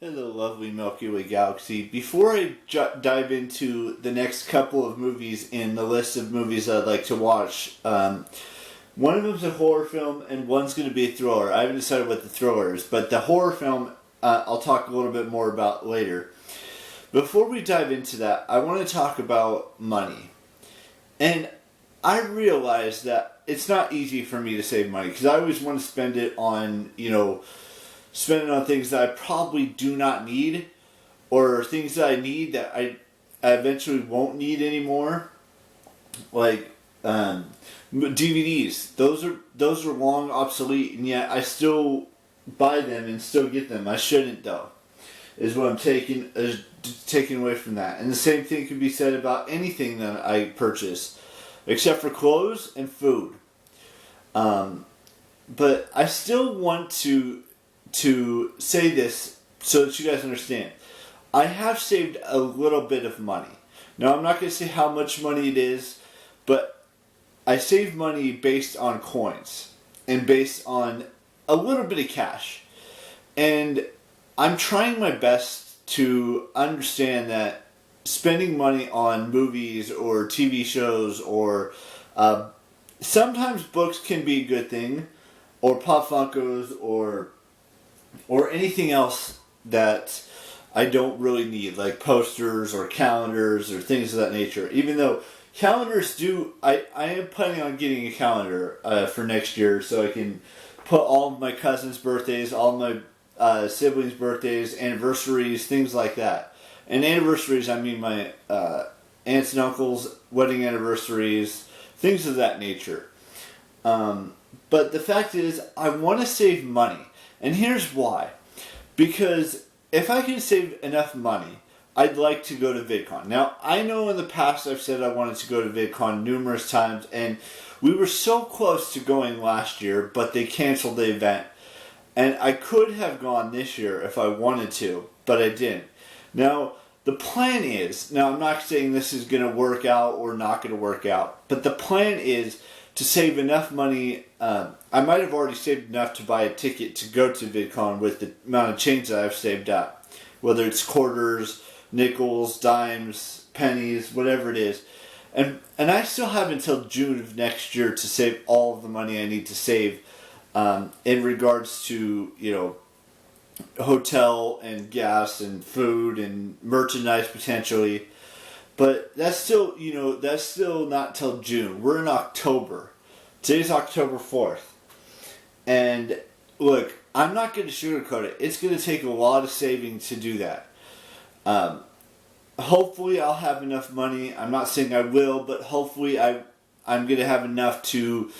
Hello, lovely Milky Way galaxy. Before I dive into the next couple of movies in the list of movies I'd like to watch, one of them's a horror film and one's going to be a thriller. I haven't decided what the thriller is, but the horror film I'll talk a little bit more about later. Before we dive into that, I want to talk about money. And I realize that it's not easy for me to save money because I always want to spend it on, spend it on things that I probably do not need, or things that I need that I eventually won't need anymore, like DVDs. Those are long obsolete, and yet I still buy them and still get them. I shouldn't though. Is what I'm taking away from that, and the same thing can be said about anything that I purchase, except for clothes and food. But I still want to say this so that you guys understand. I have saved a little bit of money. Now, I'm not going to say how much money it is, but I save money based on coins and based on a little bit of cash. And I'm trying my best to understand that spending money on movies or TV shows or sometimes books can be a good thing, or Pop Funkos, or anything else that I don't really need, like posters or calendars or things of that nature. Even though calendars do, I am planning on getting a calendar for next year so I can put all of my cousins' birthdays, all of my siblings' birthdays, anniversaries, things like that. And anniversaries, I mean my aunts and uncles' wedding anniversaries, things of that nature. But the fact is, I want to save money. And here's why. Because if I can save enough money, I'd like to go to VidCon. Now, I know in the past I've said I wanted to go to VidCon numerous times, and we were so close to going last year, but they canceled the event. And I could have gone this year if I wanted to, but I didn't. Now, the plan is, now I'm not saying this is going to work out or not going to work out, but the plan is to save enough money. I might have already saved enough to buy a ticket to go to VidCon with the amount of change that I've saved up. Whether it's quarters, nickels, dimes, pennies, whatever it is. And I still have until June of next year to save all of the money I need to save in regards to, hotel and gas and food and merchandise potentially. But that's still not till June. We're in October. Today's October 4th. And look, I'm not going to sugarcoat it. It's going to take a lot of saving to do that. Hopefully I'll have enough money. I'm not saying I will, but hopefully I'm going to have enough to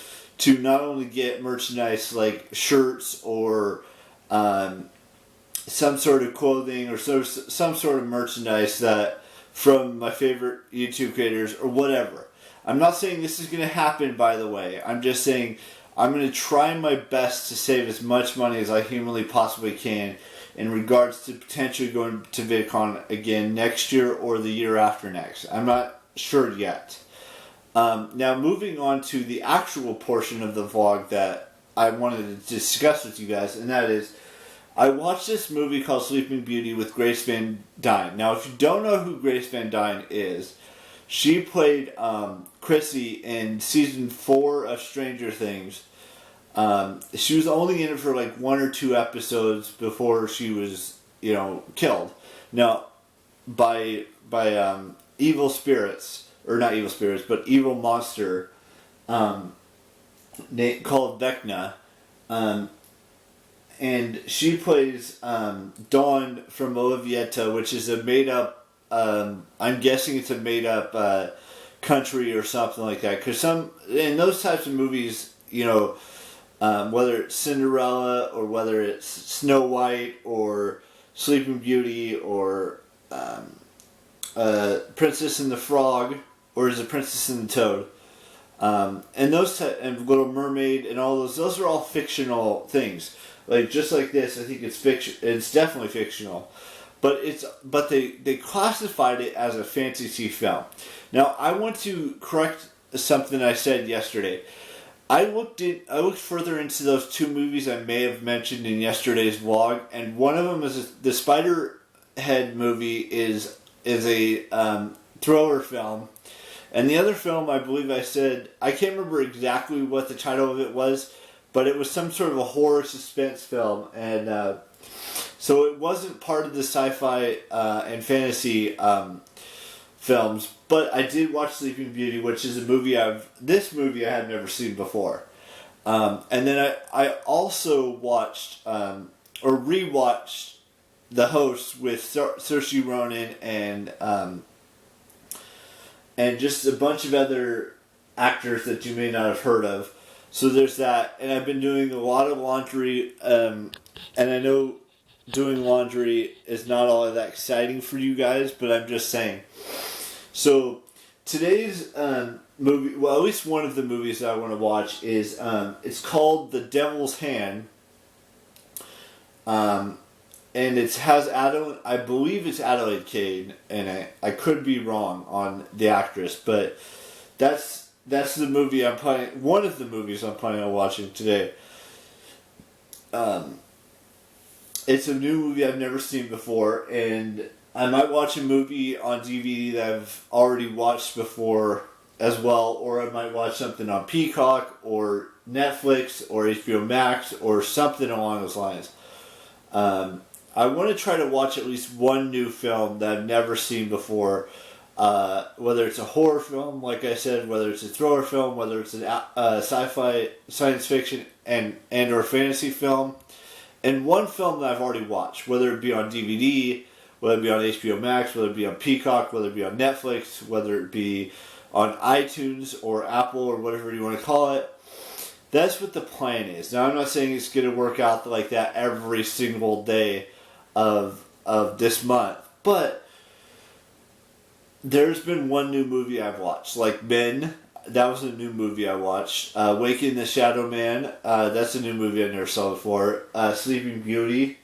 not only get merchandise like shirts or some sort of clothing or some sort of merchandise that from my favorite YouTube creators or whatever. I'm not saying this is going to happen, by the way. I'm just saying I'm going to try my best to save as much money as I humanly possibly can in regards to potentially going to VidCon again next year or the year after next. I'm not sure yet. Now, moving on to the actual portion of the vlog that I wanted to discuss with you guys, and that is, I watched this movie called Sleeping Beauty with Grace Van Dyne. Now, if you don't know who Grace Van Dyne is, she played Chrissy in season 4 of Stranger Things. She was only in it for like 1 or 2 episodes before she was, killed. Now, by evil spirits, or not evil spirits, but evil monster called Vecna. And she plays Dawn from Olivietta, which is a made-up, I'm guessing it's a made-up country or something like that. Because in those types of movies, whether it's Cinderella or whether it's Snow White or Sleeping Beauty or Princess and the Frog, or is it Princess and the Toad? And and Little Mermaid and all those are all fictional things. Like just like this, I think it's fiction. It's definitely fictional, but they classified it as a fantasy film. Now I want to correct something I said yesterday. I looked further into those two movies I may have mentioned in yesterday's vlog, and one of them is the Spiderhead movie is a thriller film, and the other film I believe I said I can't remember exactly what the title of it was, but it was some sort of a horror suspense film, and so it wasn't part of the sci-fi and fantasy films. But I did watch Sleeping Beauty, which is this movie I had never seen before. And then I also watched, or rewatched The Host with Saoirse Ronan and just a bunch of other actors that you may not have heard of. So there's that, and I've been doing a lot of laundry, and I know doing laundry is not all that exciting for you guys, but I'm just saying. So today's movie, well, at least one of the movies that I want to watch is it's called The Devil's Hand, and it has I believe it's Adelaide Kane in it. I could be wrong on the actress, but that's the movie one of the movies I'm planning on watching today. It's a new movie I've never seen before, and I might watch a movie on DVD that I've already watched before as well, or I might watch something on Peacock or Netflix or HBO Max or something along those lines. I want to try to watch at least one new film that I've never seen before, whether it's a horror film, like I said, whether it's a thriller film, whether it's a sci-fi, science fiction, and or fantasy film. And one film that I've already watched, whether it be on DVD, whether it be on HBO Max, whether it be on Peacock, whether it be on Netflix, whether it be on iTunes or Apple or whatever you want to call it. That's what the plan is. Now, I'm not saying it's going to work out like that every single day of this month, but there's been one new movie I've watched, like Men. That was a new movie I watched. Waking the Shadow Man. That's a new movie I never saw before. Sleeping Beauty.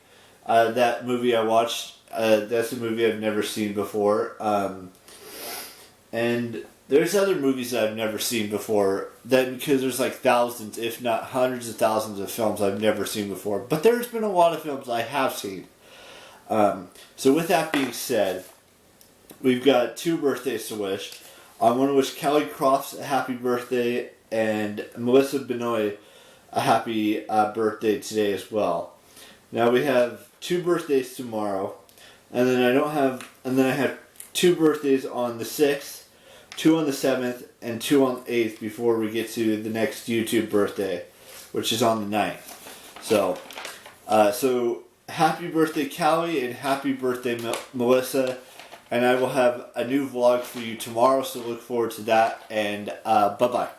That movie I watched. That's a movie I've never seen before. And there's other movies that I've never seen before. Because there's like thousands, if not hundreds of thousands of films I've never seen before. But there's been a lot of films I have seen. So with that being said, we've got 2 birthdays to wish. I want to wish Kelly Crofts a happy birthday and Melissa Benoit a happy birthday today as well. Now we have 2 birthdays tomorrow, and then I have 2 birthdays on the 6th, 2 on the 7th, and 2 on the 8th before we get to the next YouTube birthday, which is on the 9th. So happy birthday, Callie, and happy birthday, Melissa. And I will have a new vlog for you tomorrow, so look forward to that. And bye-bye.